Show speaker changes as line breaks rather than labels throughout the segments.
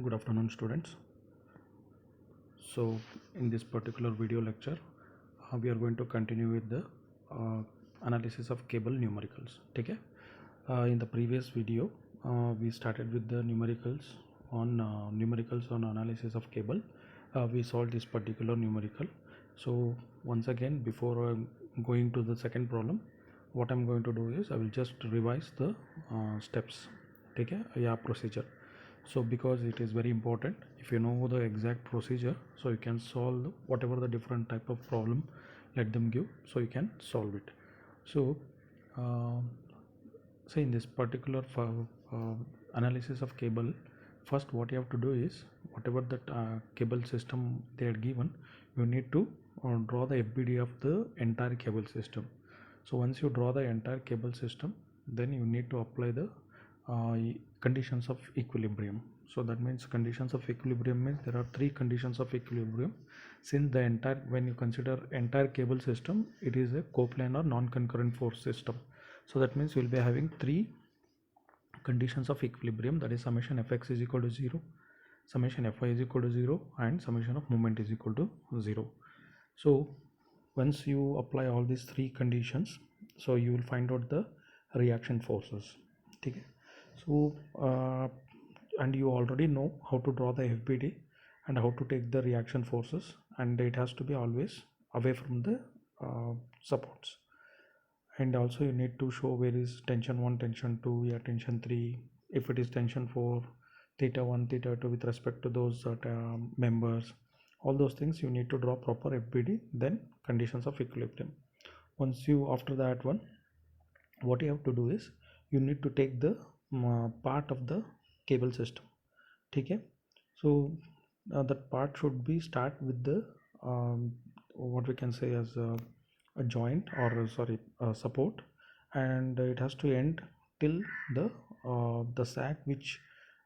Good afternoon, students. So in this particular video lecture we are going to continue with the analysis of cable numericals. Okay. In the previous video we started with the numericals on analysis of cable. We solved this particular numerical. So once again, before I'm going to the second problem, what I'm going to do is I will just revise the steps. Okay. Yeah, procedure. So because it is very important, if you know the exact procedure, so you can solve whatever the different type of problem let them give, so you can solve it. So say in this particular analysis of cable, first what you have to do is whatever that cable system they are given, you need to draw the FBD of the entire cable system. So once you draw the entire cable system, then you need to apply the conditions of equilibrium. So that means conditions of equilibrium means there are three conditions of equilibrium. Since the entire, when you consider entire cable system, it is a coplanar non-concurrent force system. So that means you will be having three conditions of equilibrium, that is summation fx is equal to 0, summation fy is equal to 0, and summation of moment is equal to 0. So once you apply all these three conditions, so you will find out the reaction forces. Okay. So and you already know how to draw the FBD and how to take the reaction forces, and it has to be always away from the supports. And also you need to show where is tension 1, tension 2, yeah, tension 3, if it is tension 4, theta 1, theta 2 with respect to those members. All those things you need to draw proper FBD, then conditions of equilibrium. Once you, after that one, what you have to do is you need to take the part of the cable system. Okay. So that part should be start with the what we can say as a joint, or support, and it has to end till the sag which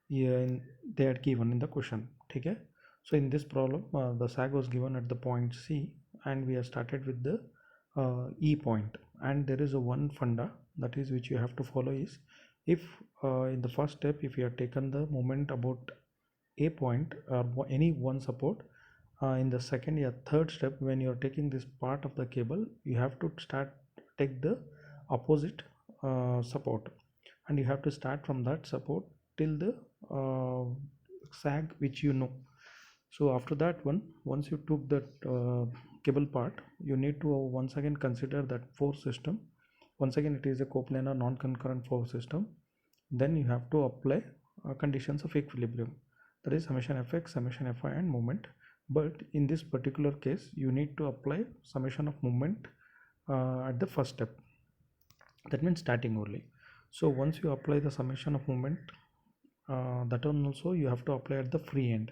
they had given in the question. Okay. So in this problem the sag was given at the point C, and we have started with the E point, and there is a one funda that is which you have to follow is, if in the first step if you have taken the moment about a point or any one support, in the second or third step when you are taking this part of the cable, you have to take the opposite support, and you have to start from that support till the sag which you know. So after that one, once you took that cable part, you need to once again consider that force system. Once again, it is a coplanar non-concurrent force system. Then you have to apply conditions of equilibrium, that is summation fx, summation fy, and moment. But in this particular case, you need to apply summation of moment at the first step, that means starting only. So once you apply the summation of moment, that one also you have to apply at the free end,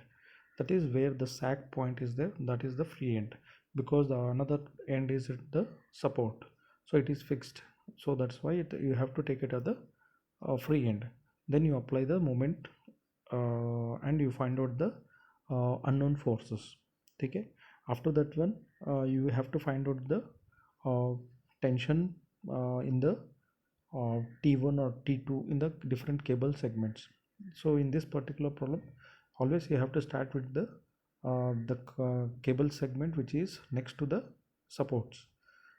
that is where the sag point is there, that is the free end, because the another end is at the support, so it is fixed. So that's why you have to take it at the free end. Then you apply the moment and you find out the unknown forces. Okay. After that one you have to find out the tension in the T1 or T2 in the different cable segments. So in this particular problem, always you have to start with the cable segment which is next to the supports.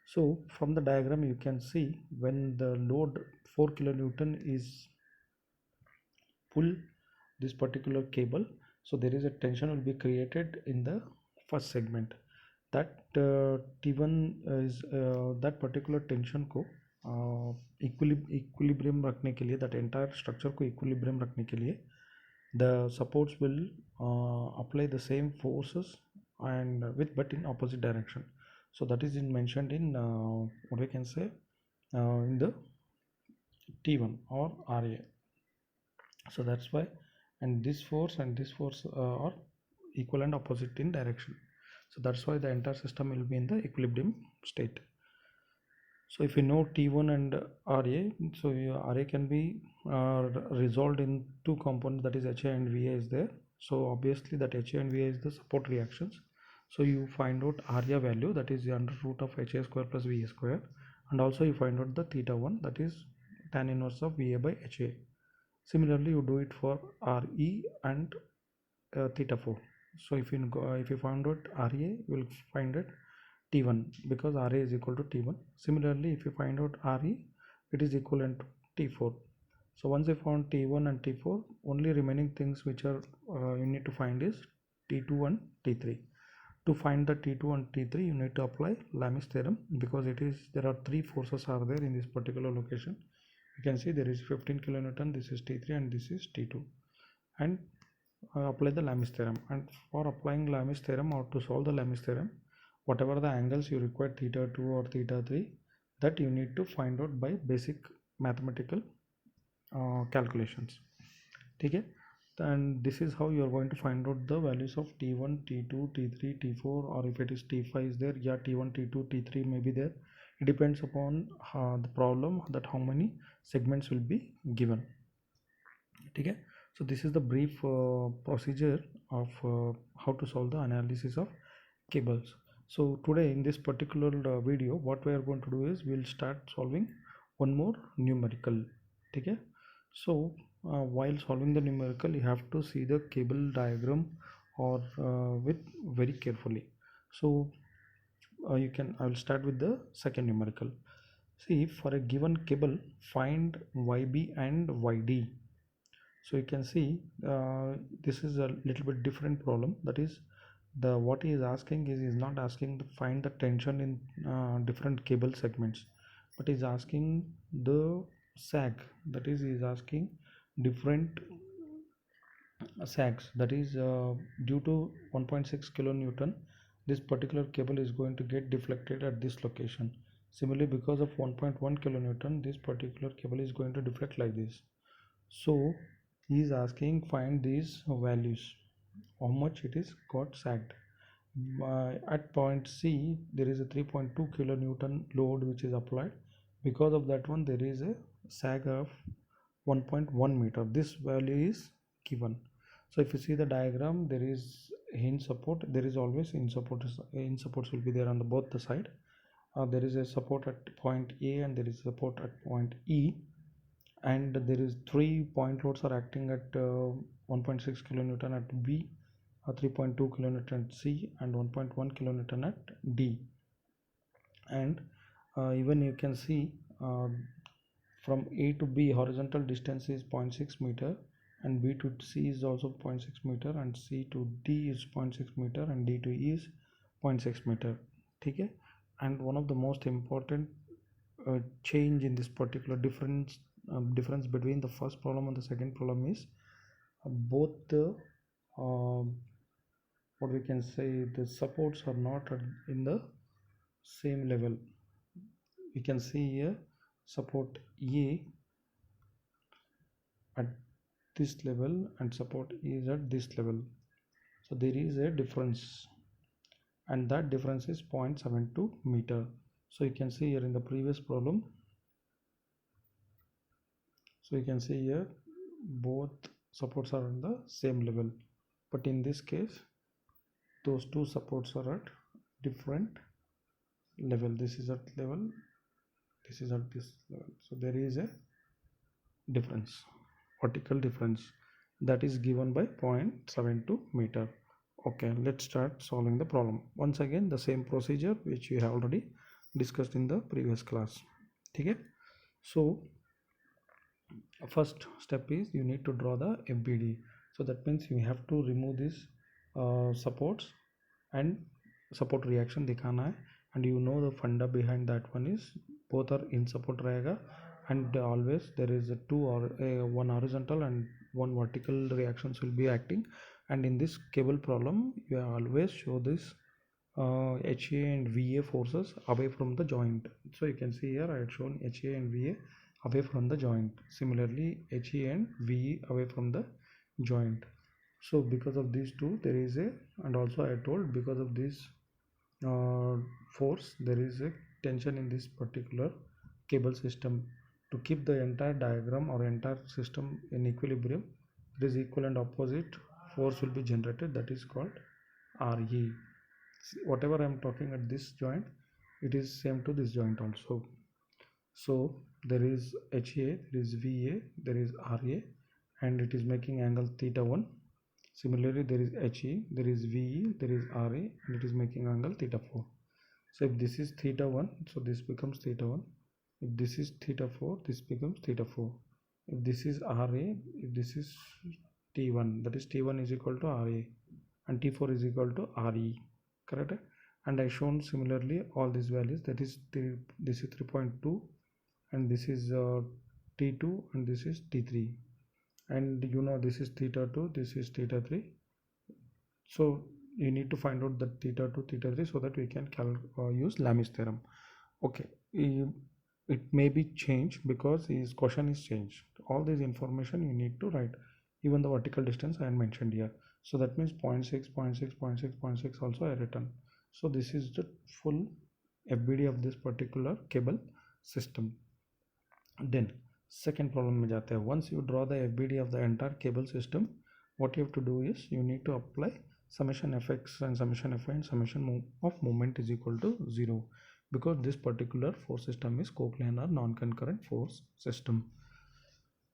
So from the diagram you can see, when the load 4 kilonewton is pull this particular cable, so there is a tension will be created in the first segment. That T1 is that particular tension को equilibrium रखने के लिए, that entire structure को equilibrium रखने के लिए, the supports will apply the same forces and but in opposite direction. So that is mentioned in what we can say in the T1 or RA. So that's why, and this force are equal and opposite in direction. So that's why the entire system will be in the equilibrium state. So if you know T1 and RA, so your RA can be resolved in two components, that is HA and VA is there. So obviously that HA and VA is the support reactions. So you find out RA value, that is the under root of HA square plus VA square, and also you find out the theta 1, that is tan inverse of VA by HA. Similarly you do it for RE and theta 4. So if you find out RA, you will find it T1 because RA is equal to T1. Similarly, if you find out RE, it is equivalent to T4. So once you found T1 and T4, only remaining things which are you need to find is T2 and T3. To find the T2 and T3, you need to apply Lamy's theorem because there are three forces are there in this particular location. You can see there is 15 kilonewton, this is T3 and this is T2, and apply the Lamy's theorem. And for applying Lamy's theorem or to solve the Lamy's theorem, whatever the angles you require, theta 2 or theta 3, that you need to find out by basic mathematical calculations. Okay, and this is how you are going to find out the values of T1, T2, T3, T4, or if it is T5 is there, yeah, T1, T2, T3 may be there. It depends upon the problem that how many segments will be given. Okay, so this is the brief procedure of how to solve the analysis of cables. So today in this particular video, what we are going to do is we'll start solving one more numerical. Okay, so while solving the numerical, you have to see the cable diagram or with very carefully. So I will start with the second numerical. See, for a given cable, find YB and YD. So you can see this is a little bit different problem. That is, what he is asking is not asking to find the tension in different cable segments, but is asking the sag. That is, he is asking different sags. That is due to 1.6 kilonewton, this particular cable is going to get deflected at this location. Similarly, because of 1.1 kilonewton, this particular cable is going to deflect like this. So he is asking find these values, how much it is got sagged. At point C, there is a 3.2 kilonewton load which is applied. Because of that one, there is a sag of 1.1 meter. This value is given. So if you see the diagram, there is hinge support. There is always hinge supports will be there on both the side. There is a support at point A and there is support at point E, and there is 3 point loads are acting at 1.6 kilonewton at B, 3.2 kilonewton at C, and 1.1 kilonewton at D. And even you can see from A to B horizontal distance is 0.6 meter, and B to C is also 0.6 meter, and C to D is 0.6 meter, and D to E is 0.6 meter. Okay, and one of the most important change in this particular difference between the first problem and the second problem is both the what we can say, the supports are not in the same level. You can see here support A at this level and support E is at this level. So there is a difference, and that difference is 0.72 meter. So you can see here in the previous problem, so you can see here both supports are on the same level, but in this case those two supports are at different level. This is at level, this is at this level. So there is a difference, vertical difference, that is given by 0.72 meter. Okay, let's start solving the problem. Once again, the same procedure which we have already discussed in the previous class. Okay, so first step is you need to draw the FBD. So that means you have to remove these supports and support reaction दिखाना है, and you know the funda behind that one is both are in support रहेगा, and always there is a two or one horizontal and one vertical reactions will be acting. And in this cable problem, you always show this HA and VA forces away from the joint. So you can see here I had shown HA and VA away from the joint. Similarly, HA and VE away from the joint. So because of these two, there is a, and also I told because of this force, there is a tension in this particular cable system. To keep the entire diagram or entire system in equilibrium, there is equal and opposite force will be generated, that is called RE. Whatever I am talking at this joint, it is same to this joint also. So there is HA, there is VA, there is RA, and it is making angle theta 1. Similarly, there is HE, there is VE, there is RA, and it is making angle theta 4. So if this is theta 1, so this becomes theta 1. If this is theta 4, this becomes theta 4. If this is RA, if this is T1, that is T1 is equal to RA, and T4 is equal to RE, correct? And I shown similarly all these values, that is this is 3.2, and this is T2, and this is T3, and you know this is theta 2, this is theta 3. So you need to find out the theta 2, theta 3, so that we can use Lamy's theorem. Okay, it may be changed because his question is changed. All this information you need to write, even the vertical distance I mentioned here. So that means 0.6, 0.6, 0.6, 0.6 also I written. So this is the full FBD of this particular cable system. Then second problem में जाते हैं. Once you draw the FBD of the entire cable system, what you have to do is you need to apply summation fx and summation fy, and summation of moment is equal to 0, because this particular force system is coplanar non-concurrent force system.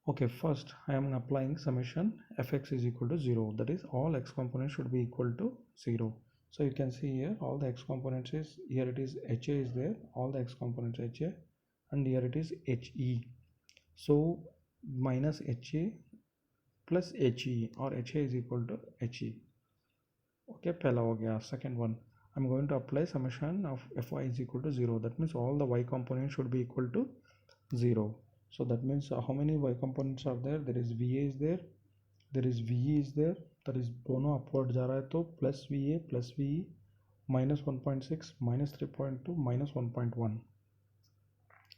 Okay, first I am applying summation fx is equal to 0, that is all x components should be equal to 0. So you can see here all the x components is, here it is HA is there, all the x components HA, and here it is HE. So minus HA plus HE, or HA is equal to HE. Okay, pehla ho gaya. Second one, I'm going to apply summation of Fy is equal to 0. That means all the y components should be equal to 0. So that means how many y components are there? There is VA is there, there is VE is there, that is dono upward ja raha hai, to plus VA plus VE, minus 1.6, minus 3.2, minus 1.1.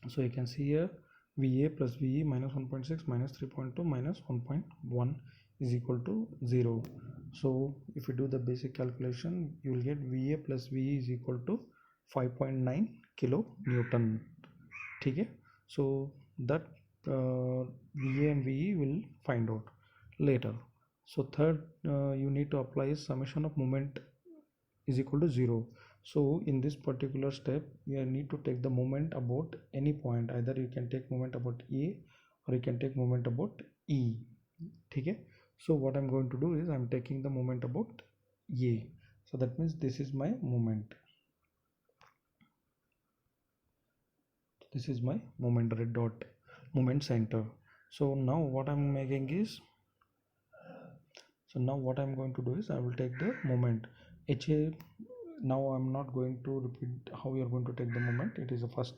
So you can see here VA plus VE minus 1.6 minus 3.2 minus 1.1 is equal to 0. So if you do the basic calculation, you will get VA plus VE is equal to 5.9 kilo Newton. Okay, so that VA and VE will find out later. So third, you need to apply summation of moment is equal to 0. So in this particular step, you need to take the moment about any point. Either you can take moment about A, or you can take moment about E. Okay, so what I'm going to do is I'm taking the moment about A. So that means this is my moment. This is my moment, red dot, moment center. So now what I'm making is, so now what I'm going to do is I will take the moment HA. Now I'm not going to repeat how we are going to take the moment. It is the first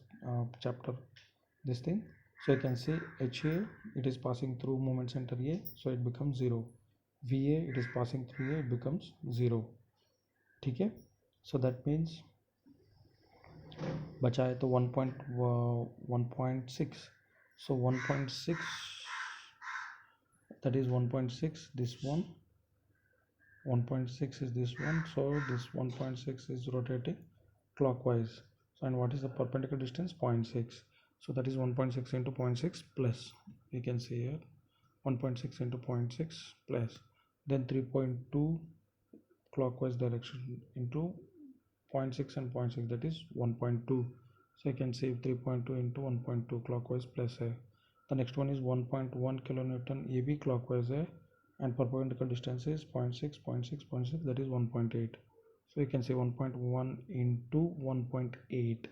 chapter, this thing. So you can see HA, it is passing through moment center A, so it becomes 0. VA, it is passing through A, it becomes 0. Okay, so that means बचा है तो 1.6. So 1.6, that is 1.6, this one 1.6 is this one, so this 1.6 is rotating clockwise. So, and what is the perpendicular distance? 0.6. So that is 1.6 into 0.6 plus, you can see here 1.6 into 0.6 plus, then 3.2 clockwise direction into 0.6 and 0.6, that is 1.2. So you can see 3.2 into 1.2 clockwise plus hai. The next one is 1.1 kilonewton AB clockwise hai, and perpendicular distance is 0.6, 0.6, 0.6, that is 1.8. So you can say 1.1 into 1.8.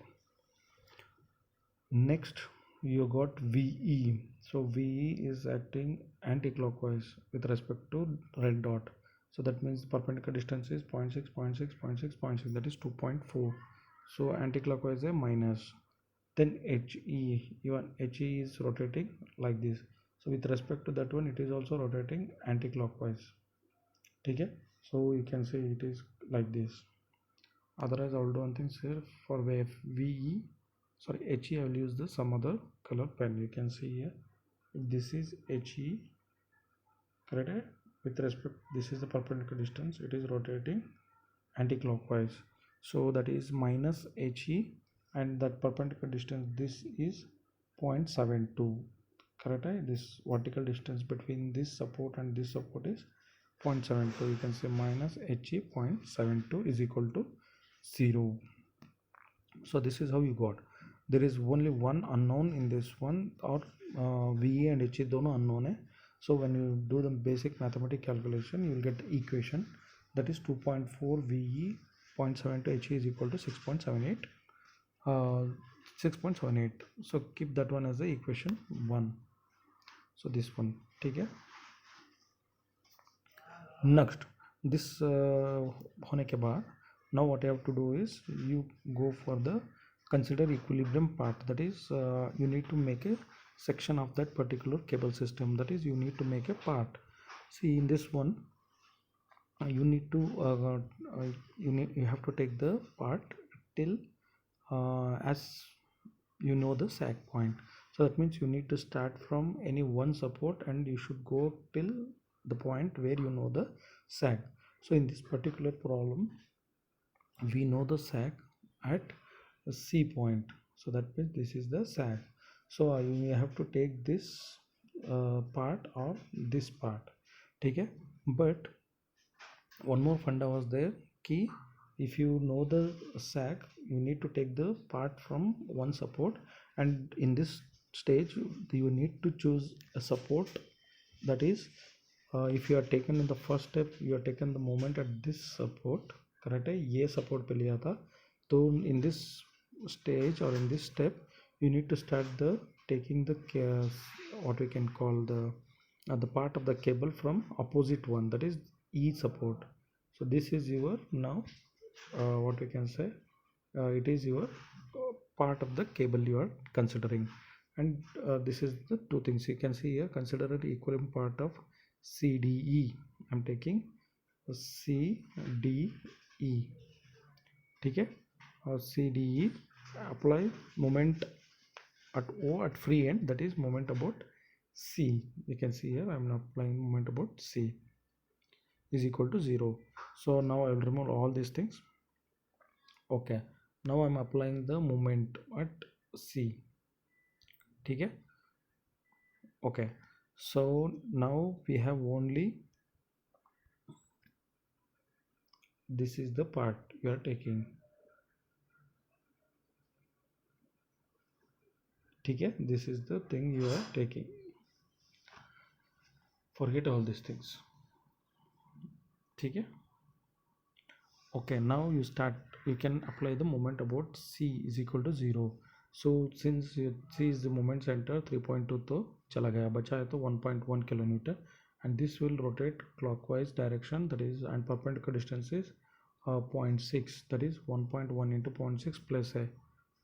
Next you got VE. So VE is acting anti-clockwise with respect to red dot. So that means perpendicular distance is 0.6, 0.6, 0.6, 0.6, that is 2.4. So anti-clockwise is minus. Then HE, even HE is rotating like this. So with respect to that one, it is also rotating anti-clockwise. Okay, so you can say it is like this. Otherwise I will do one thing here for VE, sorry, HE, I will use the some other color pen. You can see here, if this is HE, correct, with respect, this is the perpendicular distance, it is rotating anti-clockwise. So that is minus HE, and that perpendicular distance, this is 0.72. Correct, this vertical distance between this support and this support is 0.72. You can say minus HE 0.72 is equal to 0. So this is how you got. There is only one unknown in this one, or VE and HE dono unknown hai. So when you do the basic mathematical calculation, you will get the equation, that is 2.4 VE 0.72 HE is equal to 6.78. 6.78. So keep that one as the equation 1. So this one, okay. Next, this होने के बाद, now what you have to do is you go for the consider equilibrium part, that is you need to make a section of that particular cable system, that is you need to make a part. See, in this one you need to you have to take the part till as you know the sag point. So that means you need to start from any one support and you should go till the point where you know the sag. So in this particular problem we know the sag at the C point, so that means this is the sag. So you have to take this part or this part, okay. But one more funda was there, key, if you know the sag you need to take the part from one support, and in this stage you need to choose a support, that is if you are taken in the first step you are taken the moment at this support, correct है, ये support पे लिया था, तो in this stage or in this step you need to start the taking the what we can call the part of the cable from opposite one, that is E support. So this is your now what we can say, it is your part of the cable you are considering, and this is the two things you can see here. Consider the equivalent part of CDE. I'm taking CDE, okay, or CDE. Apply moment at O at free end, that is moment about C. You can see here I'm applying moment about C is equal to 0. So now I will remove all these things. Okay, now I'm applying the moment at C, okay. Okay, so now we have only this is the part you are taking, okay. This is the thing you are taking, forget all these things, okay. Okay, now you can apply the moment about C is equal to 0. So since C is the moment center, 3.2 तो चला गया, बचा है तो 1.1 kilonewton, and this will rotate clockwise direction, that is, and perpendicular distance is 0.6, that is 1.1 into 0.6 plus है,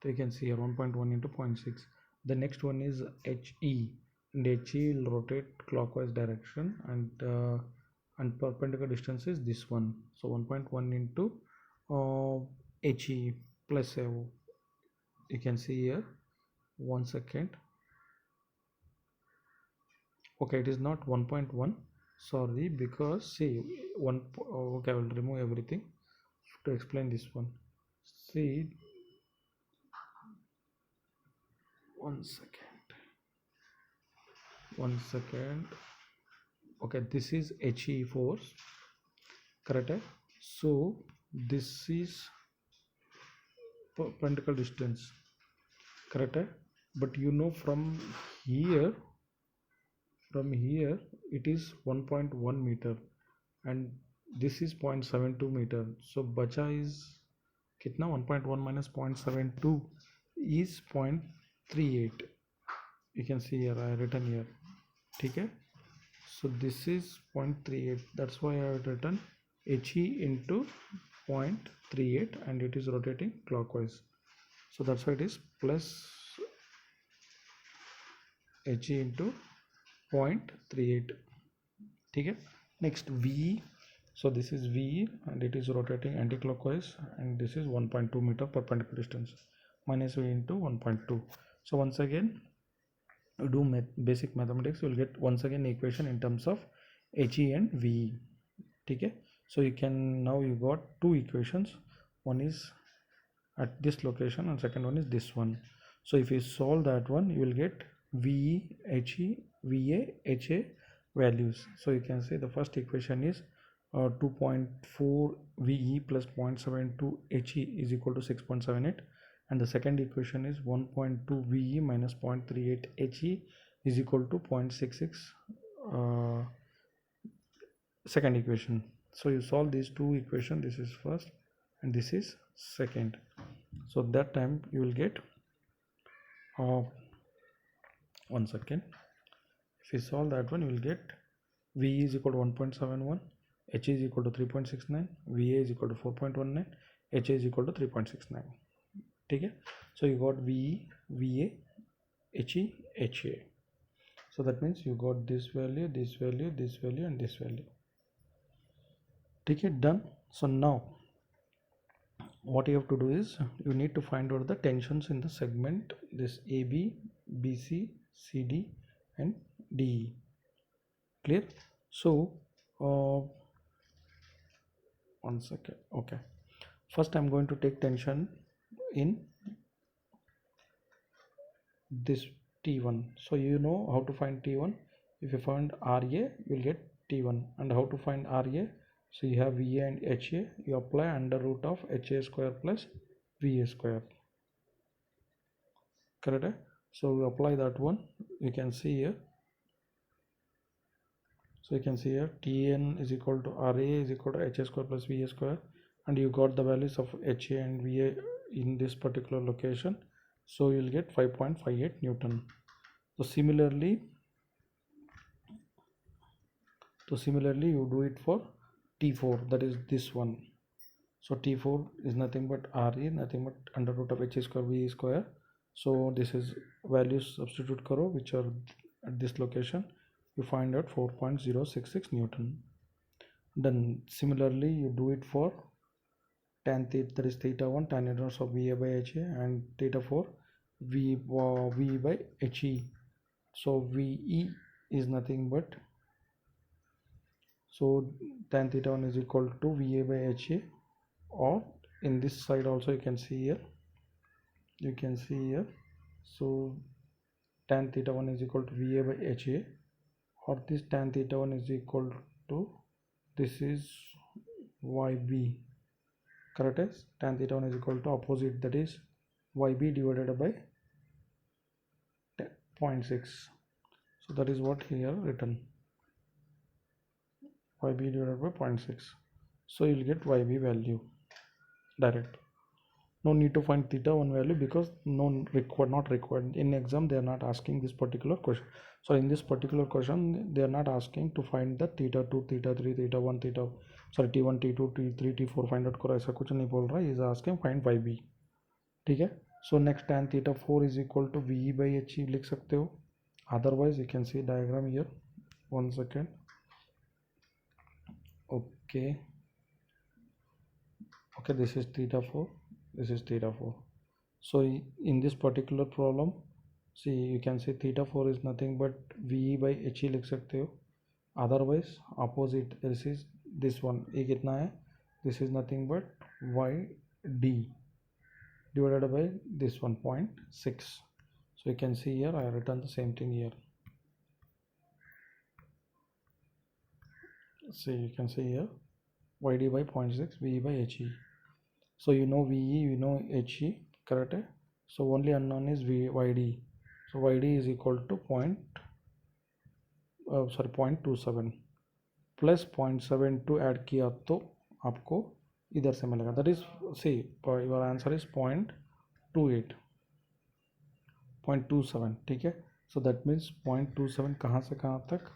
so you can see here 1.1 into 0.6. The next one is HE, and HE will rotate clockwise direction, and perpendicular distance is this one, so 1.1 into HE plus you can see here, 1 second. Okay, it is not 1.1, sorry, because see okay, I will remove everything to explain this one. See, 1 second. Okay, this is HE force, correct? So this is perpendicular distance, correct? But you know from here it is 1.1 meter and this is 0.72 meter, so bacha is kitna, 1.1 minus 0.72 is 0.38. You can see here I have written here, okay. So this is 0.38, that's why I have written HE into 0.38 and it is rotating clockwise, so that's why it is plus HE into 0.38, okay. Next VE, so this is VE and it is rotating anti-clockwise, and this is 1.2 meter perpendicular distance, minus V into 1.2. So once again you do basic mathematics, you will get once again equation in terms of HE and VE, okay. So you can, now you got two equations, one is at this location and second one is this one. So if you solve that one you will get VE, HE, VA, HA values. So you can say the first equation is 2.4 VE plus 0.72 HE is equal to 6.78, and the second equation is 1.2 VE minus 0.38 HE is equal to 0.66 uh, second equation. So you solve these two equations, this is first and this is second. So that time you will get one second. If you solve that one, you will get V is equal to 1.71, H is equal to 3.69, VA is equal to 4.19, HA is equal to 3.69. Okay, so you got VE, VA, HE, HA. So that means you got this value, this value, this value, and this value. Okay, done. So now what you have to do is you need to find out the tensions in the segment this AB, BC, CD, and DE. Clear? So one second. Okay, first I'm going to take tension in this T1. So you know how to find T1. If you find RA, you'll get T1. And how to find RA? So you have VA and HA. You apply under root of HA square plus VA square. Correct? So we apply that one. You can see here. So you can see here Tn is equal to RA is equal to HA square plus VA square. And you got the values of HA and VA in this particular location. So you'll get 5.58 Newton. So similarly you do it for T4, that is this one. So T4 is nothing but RE, nothing but under root of HA square VE square. So this is values substitute karo which are at this location. You find out 4.066 Newton. Then similarly you do it for tan theta, that is theta 1 tan inverse of VA by HA, and theta 4 V by HE. So VE is nothing but, so tan theta 1 is equal to VA by HA, or in this side also you can see here, so tan theta 1 is equal to VA by HA, or this tan theta 1 is equal to, this is YB. Correct? As tan theta 1 is equal to opposite, that is YB divided by 0.6. So that is what here written, YB divided by 0.6. So you will get YB value direct. No need to find theta 1 value because not required. In exam they are not asking this particular question. So in this particular question they are not asking to find the theta 2, theta 3, theta 1, T1, T2, T3, T4 find out करो, ऐसा कुछ नहीं बोल रहा है. Is asking find YB. ठीक है. So next tan theta 4 is equal to VE by HE लिख सकते हो. Otherwise you can see diagram here. One second. Okay, this is theta 4, this is theta 4. So in this particular problem, see you can see theta 4 is nothing but VE by HE लिख सकते हो. Otherwise opposite, this is this one, ये कितना है, this is nothing but YD divided by this one 0.6. So you can see here I have written the same thing here. See you can see here YD by 0.6, VE by HE. So you know VE, you know HE, correct? So only unknown is YD. So YD is equal to 0.27 plus 0.72 add किया तो आपको इधर से मिलेगा. That is, see your answer is 0.27. ठीक है. So that means 0.27 कहाँ से कहाँ तक,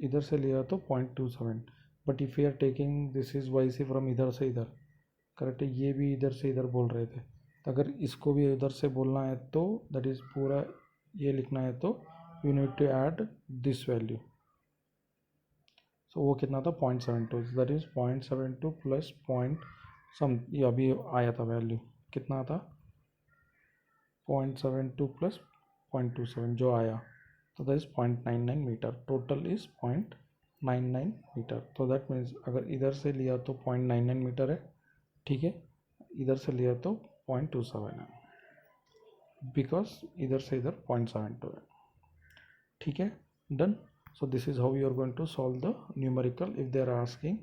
इधर से लिया तो 0.27. But if you are taking this is Y से फ्रॉम इधर से इधर, करेक्ट है. ये भी इधर से इधर बोल रहे थे, तो अगर इसको भी इधर से बोलना है तो दैट इज़ पूरा ये लिखना है तो you need to add this value. So वो कितना था 0.72, that is 0.72 plus point some, ये अभी आया था वैल्यू कितना था 0.72 प्लस 0.27 जो आया, तो that is 0.99 metre. Total is 0.99 metre. तो दैट मीन्स अगर इधर से लिया तो 0.99 मीटर है, ठीक है. इधर से लिया तो 0.27 है, बिकॉज इधर से इधर 0.72 है. ठीक है, done. So this is how you are going to solve the numerical if they are asking.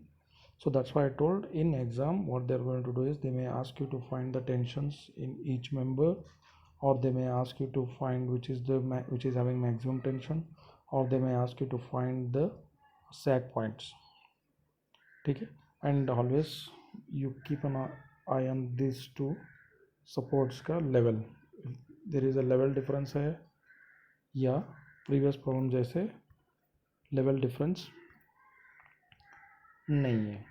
So that's why I told in exam what they're going to do is they may ask you to find the tensions in each member, or they may ask you to find which is having maximum tension, or they may ask you to find the sag points. Okay, and always you keep an eye on these two supports का level. There is a level difference है या previous problem जैसे level difference नहीं है.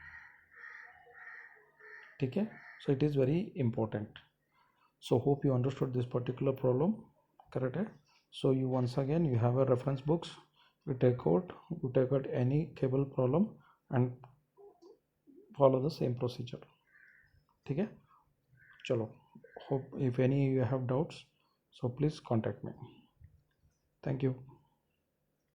ठीक है, so it is very important. So hope you understood this particular problem. Correct है. So you once again you have a reference books, you take out any cable problem and follow the same procedure. ठीक है, चलो, hope if any you have doubts, so please contact me. Thank you.